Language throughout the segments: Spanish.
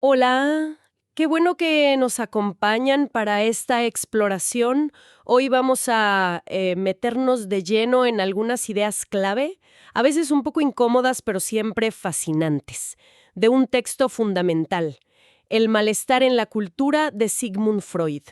Hola, qué bueno que nos acompañan para esta exploración. Hoy vamos a meternos de lleno en algunas ideas clave, a veces un poco incómodas, pero siempre fascinantes, de un texto fundamental, El malestar en la cultura de Sigmund Freud.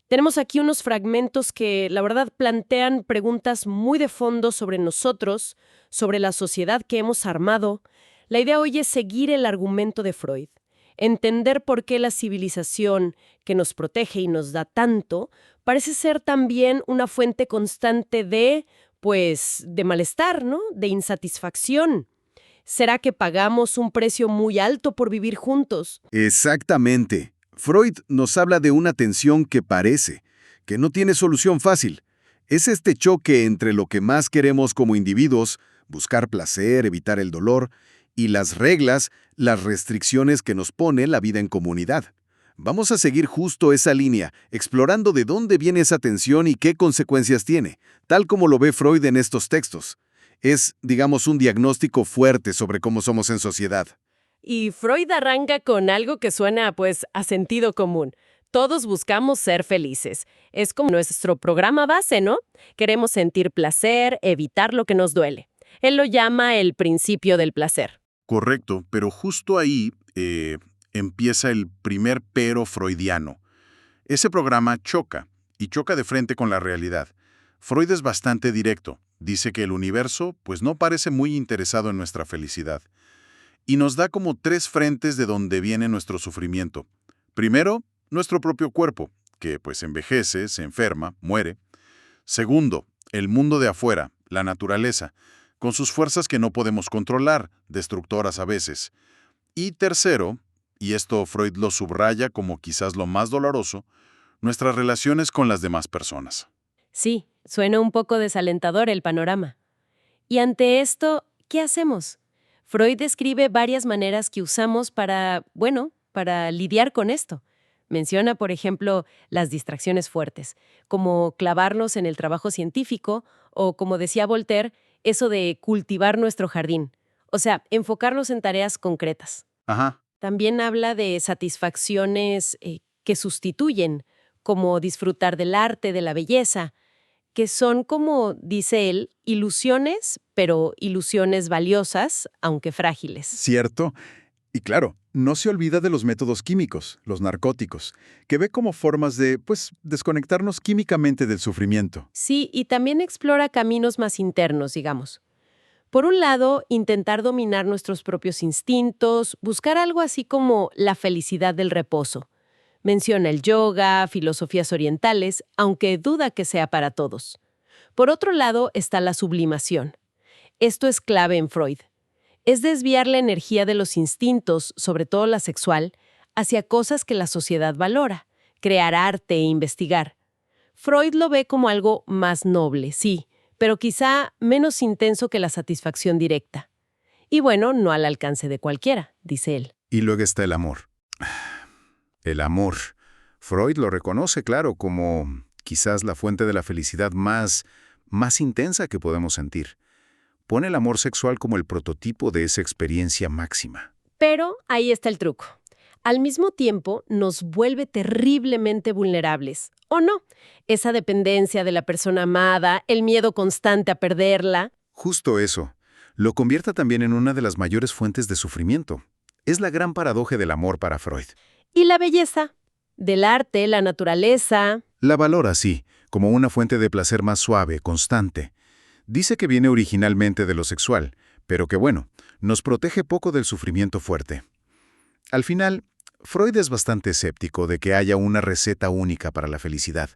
Tenemos aquí unos fragmentos que, la verdad, plantean preguntas muy de fondo sobre nosotros, sobre la sociedad que hemos armado. La idea hoy es seguir el argumento de Freud, entender por qué la civilización que nos protege y nos da tanto parece ser también una fuente constante de malestar, ¿no? De insatisfacción. ¿Será que pagamos un precio muy alto por vivir juntos? Exactamente. Freud nos habla de una tensión que parece, que no tiene solución fácil. Es este choque entre lo que más queremos como individuos, buscar placer, evitar el dolor, y las reglas, las restricciones que nos pone la vida en comunidad. Vamos a seguir justo esa línea, explorando de dónde viene esa tensión y qué consecuencias tiene, tal como lo ve Freud en estos textos. Es, digamos, un diagnóstico fuerte sobre cómo somos en sociedad. Y Freud arranca con algo que suena, pues, a sentido común. Todos buscamos ser felices. Es como nuestro programa base, ¿no? Queremos sentir placer, evitar lo que nos duele. Él lo llama el principio del placer. Correcto, pero justo ahí empieza el primer pero freudiano. Ese programa choca, y choca de frente con la realidad. Freud es bastante directo. Dice que el universo, pues no parece muy interesado en nuestra felicidad. Y nos da como tres frentes de donde viene nuestro sufrimiento. Primero, nuestro propio cuerpo, que pues envejece, se enferma, muere. Segundo, el mundo de afuera, la naturaleza, con sus fuerzas que no podemos controlar, destructoras a veces. Y tercero, y esto Freud lo subraya como quizás lo más doloroso, nuestras relaciones con las demás personas. Sí, suena un poco desalentador el panorama. Y ante esto, ¿qué hacemos? Freud describe varias maneras que usamos para lidiar con esto. Menciona, por ejemplo, las distracciones fuertes, como clavarnos en el trabajo científico o, como decía Voltaire, eso de cultivar nuestro jardín. O sea, enfocarnos en tareas concretas. Ajá. También habla de satisfacciones que sustituyen, como disfrutar del arte, de la belleza, que son como, dice él, ilusiones, pero ilusiones valiosas, aunque frágiles. Cierto. Y claro, no se olvida de los métodos químicos, los narcóticos, que ve como formas de, desconectarnos químicamente del sufrimiento. Sí, y también explora caminos más internos, digamos. Por un lado, intentar dominar nuestros propios instintos, buscar algo así como la felicidad del reposo. Menciona el yoga, filosofías orientales, aunque duda que sea para todos. Por otro lado está la sublimación. Esto es clave en Freud. Es desviar la energía de los instintos, sobre todo la sexual, hacia cosas que la sociedad valora, crear arte e investigar. Freud lo ve como algo más noble, sí, pero quizá menos intenso que la satisfacción directa. Y bueno, no al alcance de cualquiera, dice él. Y luego está el amor. El amor. Freud lo reconoce, claro, como quizás la fuente de la felicidad más intensa que podemos sentir. Pone el amor sexual como el prototipo de esa experiencia máxima. Pero ahí está el truco. Al mismo tiempo, nos vuelve terriblemente vulnerables. ¿O no? Esa dependencia de la persona amada, el miedo constante a perderla. Justo eso. Lo convierte también en una de las mayores fuentes de sufrimiento. Es la gran paradoja del amor para Freud. ¿Y la belleza? Del arte, la naturaleza. La valora así, como una fuente de placer más suave, constante. Dice que viene originalmente de lo sexual, pero que bueno, nos protege poco del sufrimiento fuerte. Al final, Freud es bastante escéptico de que haya una receta única para la felicidad.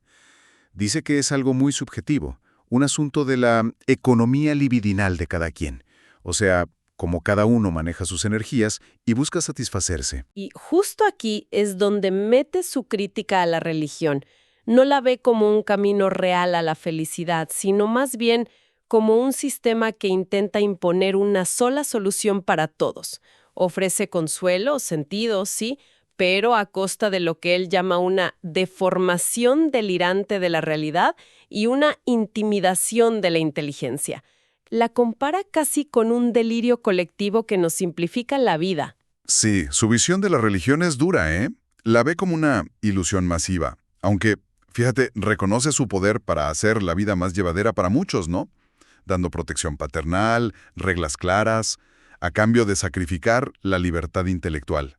Dice que es algo muy subjetivo, un asunto de la economía libidinal de cada quien. O sea, cómo cada uno maneja sus energías y busca satisfacerse. Y justo aquí es donde mete su crítica a la religión. No la ve como un camino real a la felicidad, sino más bien como un sistema que intenta imponer una sola solución para todos. Ofrece consuelo, sentido, sí, pero a costa de lo que él llama una deformación delirante de la realidad y una intimidación de la inteligencia. La compara casi con un delirio colectivo que nos simplifica la vida. Sí, su visión de la religión es dura, ¿eh? La ve como una ilusión masiva, aunque, fíjate, reconoce su poder para hacer la vida más llevadera para muchos, ¿no? Dando protección paternal, reglas claras, a cambio de sacrificar la libertad intelectual.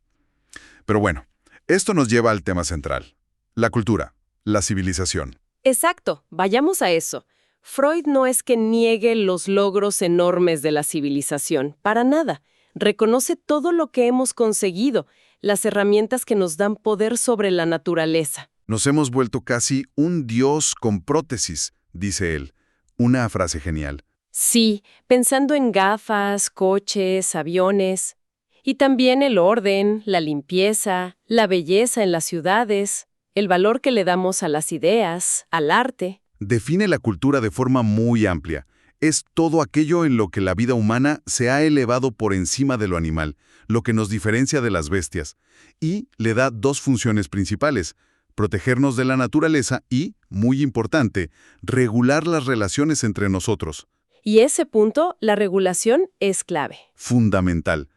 Pero bueno, esto nos lleva al tema central, la cultura, la civilización. Exacto, vayamos a eso. Freud no es que niegue los logros enormes de la civilización, para nada. Reconoce todo lo que hemos conseguido, las herramientas que nos dan poder sobre la naturaleza. Nos hemos vuelto casi un dios con prótesis, dice él. Una frase genial. Sí, pensando en gafas, coches, aviones. Y también el orden, la limpieza, la belleza en las ciudades, el valor que le damos a las ideas, al arte. Define la cultura de forma muy amplia. Es todo aquello en lo que la vida humana se ha elevado por encima de lo animal, lo que nos diferencia de las bestias, y le da dos funciones principales: protegernos de la naturaleza y, muy importante, regular las relaciones entre nosotros. Y ese punto, la regulación, es clave. Fundamental,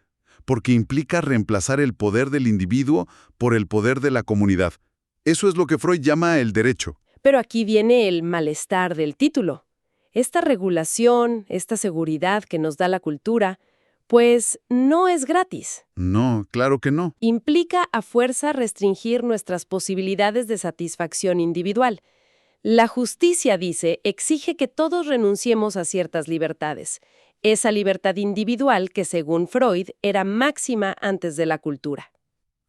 porque implica reemplazar el poder del individuo por el poder de la comunidad. Eso es lo que Freud llama el derecho. Pero aquí viene el malestar del título. Esta regulación, esta seguridad que nos da la cultura, pues no es gratis. No, claro que no. Implica a fuerza restringir nuestras posibilidades de satisfacción individual. La justicia, dice, exige que todos renunciemos a ciertas libertades. Esa libertad individual que, según Freud, era máxima antes de la cultura.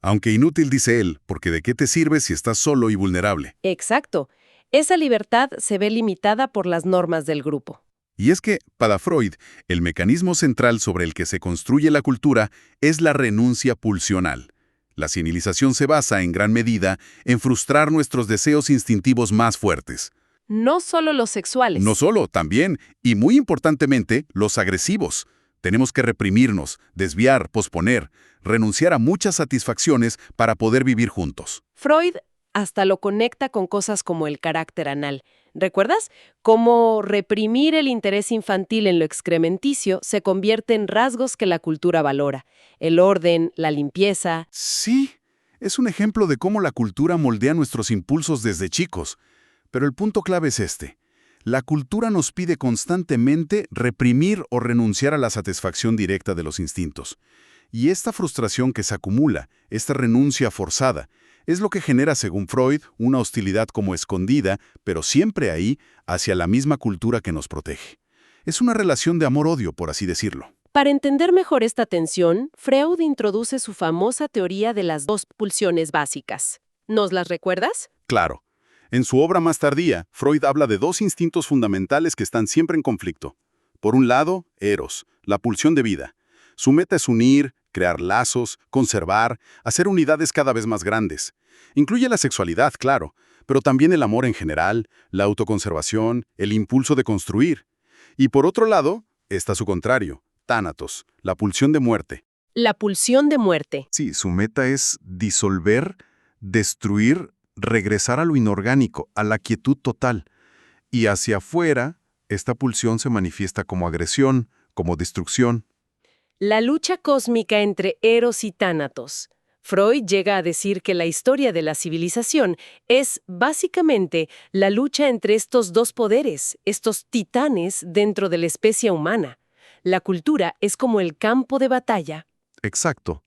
Aunque inútil, dice él, porque ¿de qué te sirve si estás solo y vulnerable? Exacto. Esa libertad se ve limitada por las normas del grupo. Y es que, para Freud, el mecanismo central sobre el que se construye la cultura es la renuncia pulsional. La civilización se basa, en gran medida, en frustrar nuestros deseos instintivos más fuertes. No solo los sexuales. No solo, también, y muy importantemente, los agresivos. Tenemos que reprimirnos, desviar, posponer, renunciar a muchas satisfacciones para poder vivir juntos. Freud hasta lo conecta con cosas como el carácter anal. ¿Recuerdas? Cómo reprimir el interés infantil en lo excrementicio se convierte en rasgos que la cultura valora. El orden, la limpieza. Sí, es un ejemplo de cómo la cultura moldea nuestros impulsos desde chicos. Pero el punto clave es este. La cultura nos pide constantemente reprimir o renunciar a la satisfacción directa de los instintos. Y esta frustración que se acumula, esta renuncia forzada, es lo que genera, según Freud, una hostilidad como escondida, pero siempre ahí, hacia la misma cultura que nos protege. Es una relación de amor-odio, por así decirlo. Para entender mejor esta tensión, Freud introduce su famosa teoría de las dos pulsiones básicas. ¿Nos las recuerdas? Claro. En su obra más tardía, Freud habla de dos instintos fundamentales que están siempre en conflicto. Por un lado, Eros, la pulsión de vida. Su meta es unir, crear lazos, conservar, hacer unidades cada vez más grandes. Incluye la sexualidad, claro, pero también el amor en general, la autoconservación, el impulso de construir. Y por otro lado, está su contrario, Tánatos, la pulsión de muerte. La pulsión de muerte. Sí, su meta es disolver, destruir, regresar a lo inorgánico, a la quietud total. Y hacia afuera, esta pulsión se manifiesta como agresión, como destrucción. La lucha cósmica entre Eros y Tánatos. Freud llega a decir que la historia de la civilización es básicamente la lucha entre estos dos poderes, estos titanes dentro de la especie humana. La cultura es como el campo de batalla. Exacto.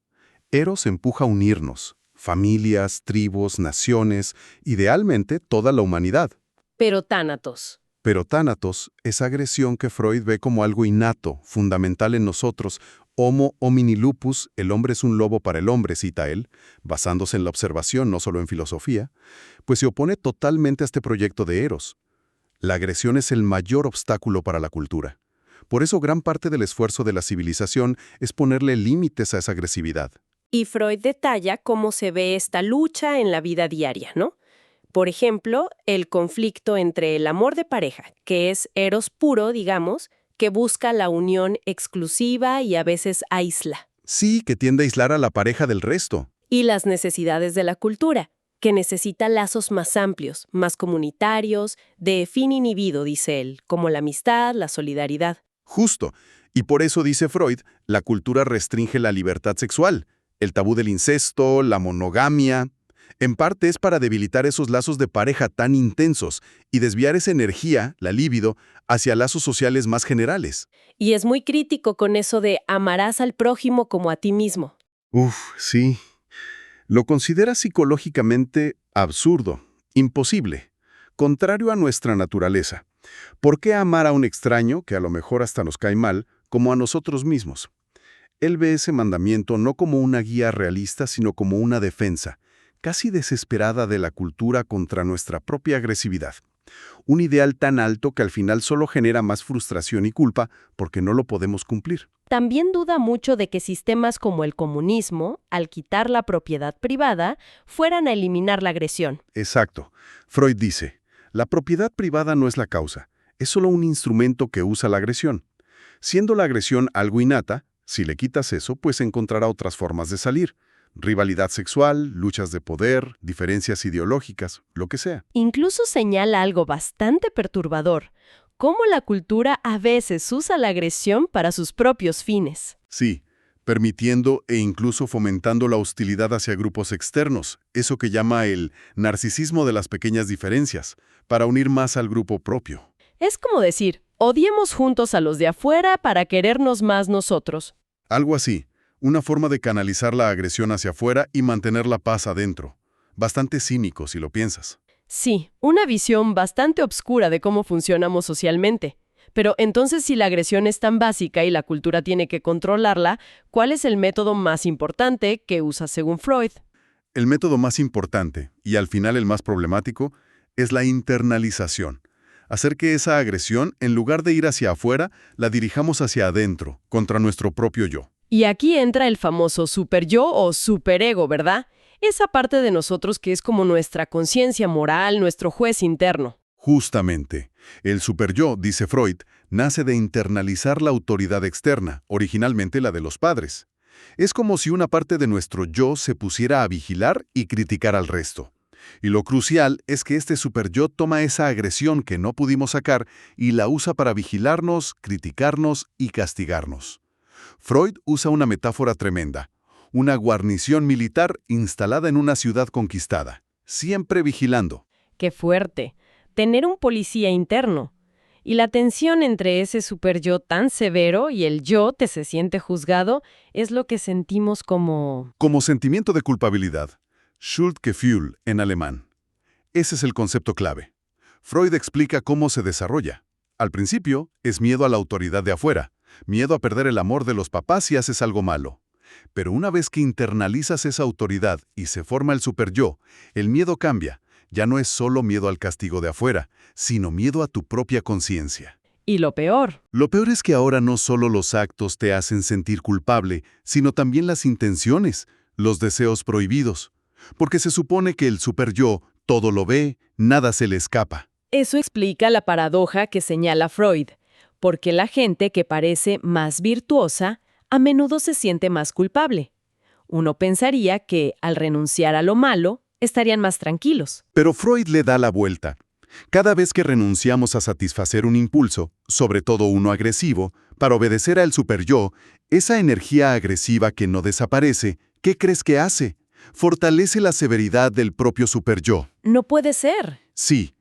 Eros empuja a unirnos, familias, tribus, naciones, idealmente toda la humanidad. Pero Tánatos. Pero Tánatos es agresión que Freud ve como algo innato, fundamental en nosotros. Homo homini lupus, el hombre es un lobo para el hombre, cita él, basándose en la observación, no solo en filosofía, pues se opone totalmente a este proyecto de Eros. La agresión es el mayor obstáculo para la cultura. Por eso gran parte del esfuerzo de la civilización es ponerle límites a esa agresividad. Y Freud detalla cómo se ve esta lucha en la vida diaria, ¿no? Por ejemplo, el conflicto entre el amor de pareja, que es Eros puro, digamos, que busca la unión exclusiva y a veces aísla. Sí, que tiende a aislar a la pareja del resto. Y las necesidades de la cultura, que necesita lazos más amplios, más comunitarios, de fin inhibido, dice él, como la amistad, la solidaridad. Justo. Y por eso, dice Freud, la cultura restringe la libertad sexual. el tabú del incesto, la monogamia. En parte es para debilitar esos lazos de pareja tan intensos y desviar esa energía, la libido, hacia lazos sociales más generales. Y es muy crítico con eso de amarás al prójimo como a ti mismo. Sí. Lo considera psicológicamente absurdo, imposible, contrario a nuestra naturaleza. ¿Por qué amar a un extraño, que a lo mejor hasta nos cae mal, como a nosotros mismos? Él ve ese mandamiento no como una guía realista, sino como una defensa, casi desesperada de la cultura contra nuestra propia agresividad. Un ideal tan alto que al final solo genera más frustración y culpa porque no lo podemos cumplir. También duda mucho de que sistemas como el comunismo, al quitar la propiedad privada, fueran a eliminar la agresión. Exacto. Freud dice, la propiedad privada no es la causa, es solo un instrumento que usa la agresión. Siendo la agresión algo innata, si le quitas eso, pues encontrará otras formas de salir. Rivalidad sexual, luchas de poder, diferencias ideológicas, lo que sea. Incluso señala algo bastante perturbador, cómo la cultura a veces usa la agresión para sus propios fines. Sí, permitiendo e incluso fomentando la hostilidad hacia grupos externos, eso que llama el narcisismo de las pequeñas diferencias, para unir más al grupo propio. Es como decir, odiemos juntos a los de afuera para querernos más nosotros. Algo así, una forma de canalizar la agresión hacia afuera y mantener la paz adentro. Bastante cínico, si lo piensas. Sí, una visión bastante obscura de cómo funcionamos socialmente. Pero entonces, si la agresión es tan básica y la cultura tiene que controlarla, ¿cuál es el método más importante que usa según Freud? El método más importante, y al final el más problemático, es la internalización. Hacer que esa agresión, en lugar de ir hacia afuera, la dirijamos hacia adentro, contra nuestro propio yo. Y aquí entra el famoso superyo o superego, ¿verdad? Esa parte de nosotros que es como nuestra conciencia moral, nuestro juez interno. Justamente. El superyo, dice Freud, nace de internalizar la autoridad externa, originalmente la de los padres. Es como si una parte de nuestro yo se pusiera a vigilar y criticar al resto. Y lo crucial es que este superyo toma esa agresión que no pudimos sacar y la usa para vigilarnos, criticarnos y castigarnos. Freud usa una metáfora tremenda, una guarnición militar instalada en una ciudad conquistada, siempre vigilando. ¡Qué fuerte! Tener un policía interno. Y la tensión entre ese superyo tan severo y el yo que se siente juzgado es lo que sentimos como sentimiento de culpabilidad. Schuldgefühl en alemán. Ese es el concepto clave. Freud explica cómo se desarrolla. Al principio, es miedo a la autoridad de afuera, miedo a perder el amor de los papás si haces algo malo. Pero una vez que internalizas esa autoridad y se forma el superyo, el miedo cambia. Ya no es solo miedo al castigo de afuera, sino miedo a tu propia conciencia. Y lo peor. Lo peor es que ahora no solo los actos te hacen sentir culpable, sino también las intenciones, los deseos prohibidos. Porque se supone que el superyo todo lo ve, nada se le escapa. Eso explica la paradoja que señala Freud, porque la gente que parece más virtuosa a menudo se siente más culpable. Uno pensaría que, al renunciar a lo malo, estarían más tranquilos. Pero Freud le da la vuelta. Cada vez que renunciamos a satisfacer un impulso, sobre todo uno agresivo, para obedecer al superyo, esa energía agresiva que no desaparece, ¿qué crees que hace? Fortalece la severidad del propio superyo. No puede ser. Sí,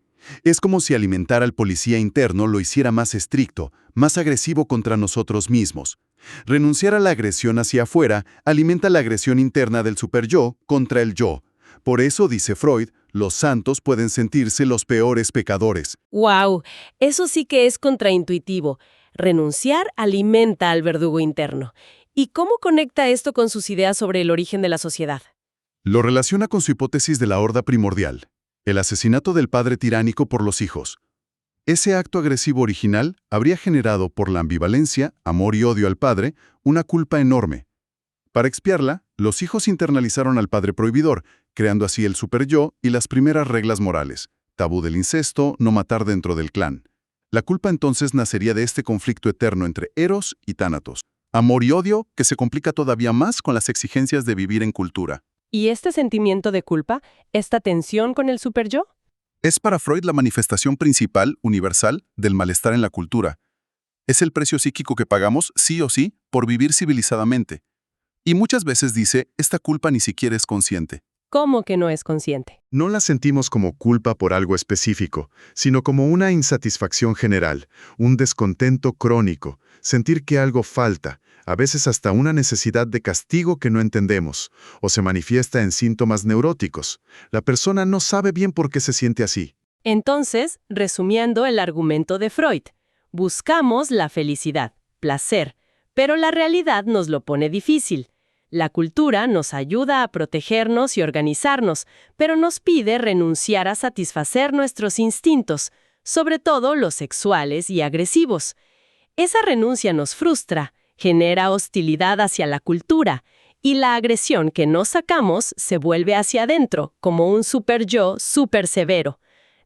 es como si alimentar al policía interno lo hiciera más estricto, más agresivo contra nosotros mismos. Renunciar a la agresión hacia afuera alimenta la agresión interna del superyo contra el yo. Por eso, dice Freud, los santos pueden sentirse los peores pecadores. ¡Wow! Eso sí que es contraintuitivo. Renunciar alimenta al verdugo interno. ¿Y cómo conecta esto con sus ideas sobre el origen de la sociedad? Lo relaciona con su hipótesis de la horda primordial, el asesinato del padre tiránico por los hijos. Ese acto agresivo original habría generado, por la ambivalencia, amor y odio al padre, una culpa enorme. Para expiarla, los hijos internalizaron al padre prohibidor, creando así el superyo y las primeras reglas morales. Tabú del incesto, no matar dentro del clan. La culpa entonces nacería de este conflicto eterno entre Eros y Tánatos. Amor y odio que se complica todavía más con las exigencias de vivir en cultura. ¿Y este sentimiento de culpa, esta tensión con el superyo? Es para Freud la manifestación principal, universal, del malestar en la cultura. Es el precio psíquico que pagamos, sí o sí, por vivir civilizadamente. Y muchas veces dice, esta culpa ni siquiera es consciente. ¿Cómo que no es consciente? No la sentimos como culpa por algo específico, sino como una insatisfacción general, un descontento crónico, sentir que algo falta, a veces hasta una necesidad de castigo que no entendemos, o se manifiesta en síntomas neuróticos. La persona no sabe bien por qué se siente así. Entonces, resumiendo el argumento de Freud, buscamos la felicidad, placer, pero la realidad nos lo pone difícil. La cultura nos ayuda a protegernos y organizarnos, pero nos pide renunciar a satisfacer nuestros instintos, sobre todo los sexuales y agresivos. Esa renuncia nos frustra, genera hostilidad hacia la cultura, y la agresión que nos sacamos se vuelve hacia adentro, como un super-yo súper severo.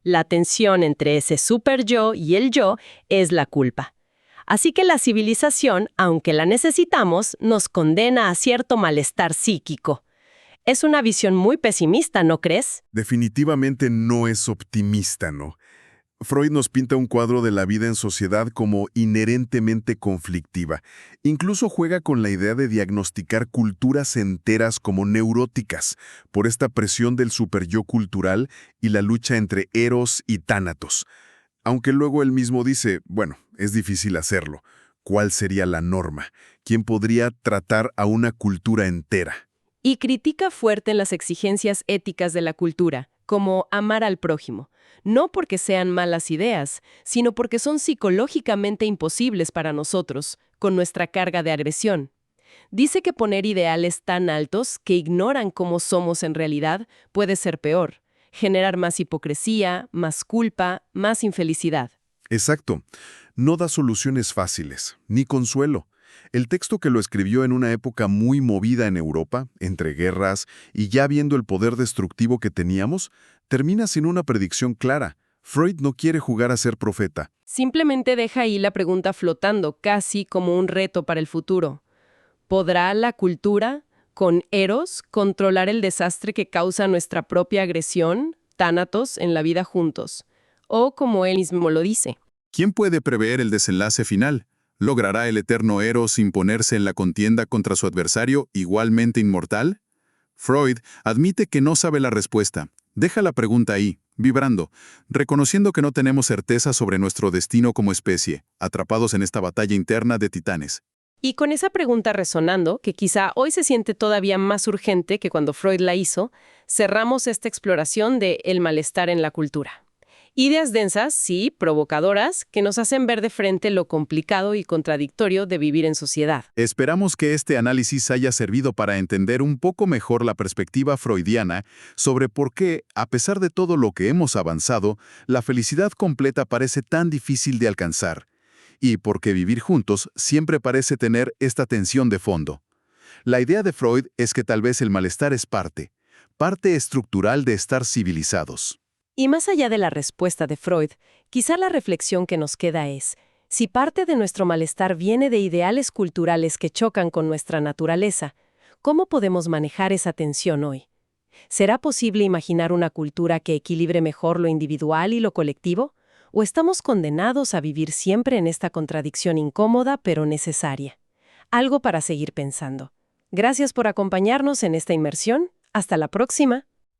La tensión entre ese super-yo y el yo es la culpa. Así que la civilización, aunque la necesitamos, nos condena a cierto malestar psíquico. Es una visión muy pesimista, ¿no crees? Definitivamente no es optimista, ¿no? Freud nos pinta un cuadro de la vida en sociedad como inherentemente conflictiva. Incluso juega con la idea de diagnosticar culturas enteras como neuróticas por esta presión del superyo cultural y la lucha entre Eros y Tánatos. Aunque luego él mismo dice, bueno, es difícil hacerlo. ¿Cuál sería la norma? ¿Quién podría tratar a una cultura entera? Y critica fuerte en las exigencias éticas de la cultura, como amar al prójimo. No porque sean malas ideas, sino porque son psicológicamente imposibles para nosotros, con nuestra carga de agresión. Dice que poner ideales tan altos que ignoran cómo somos en realidad puede ser peor, generar más hipocresía, más culpa, más infelicidad. Exacto. No da soluciones fáciles, ni consuelo. El texto que lo escribió en una época muy movida en Europa, entre guerras y ya viendo el poder destructivo que teníamos, termina sin una predicción clara. Freud no quiere jugar a ser profeta. Simplemente deja ahí la pregunta flotando, casi como un reto para el futuro. ¿Podrá la cultura, con Eros, controlar el desastre que causa nuestra propia agresión, Tánatos, en la vida juntos? O como él mismo lo dice. ¿Quién puede prever el desenlace final? ¿Logrará el eterno Eros imponerse en la contienda contra su adversario igualmente inmortal? Freud admite que no sabe la respuesta. Deja la pregunta ahí, vibrando, reconociendo que no tenemos certeza sobre nuestro destino como especie, atrapados en esta batalla interna de titanes. Y con esa pregunta resonando, que quizá hoy se siente todavía más urgente que cuando Freud la hizo, cerramos esta exploración de el malestar en la cultura. Ideas densas, sí, provocadoras, que nos hacen ver de frente lo complicado y contradictorio de vivir en sociedad. Esperamos que este análisis haya servido para entender un poco mejor la perspectiva freudiana sobre por qué, a pesar de todo lo que hemos avanzado, la felicidad completa parece tan difícil de alcanzar, y por qué vivir juntos siempre parece tener esta tensión de fondo. La idea de Freud es que tal vez el malestar es parte estructural de estar civilizados. Y más allá de la respuesta de Freud, quizá la reflexión que nos queda es, si parte de nuestro malestar viene de ideales culturales que chocan con nuestra naturaleza, ¿cómo podemos manejar esa tensión hoy? ¿Será posible imaginar una cultura que equilibre mejor lo individual y lo colectivo? ¿O estamos condenados a vivir siempre en esta contradicción incómoda pero necesaria? Algo para seguir pensando. Gracias por acompañarnos en esta inmersión. Hasta la próxima.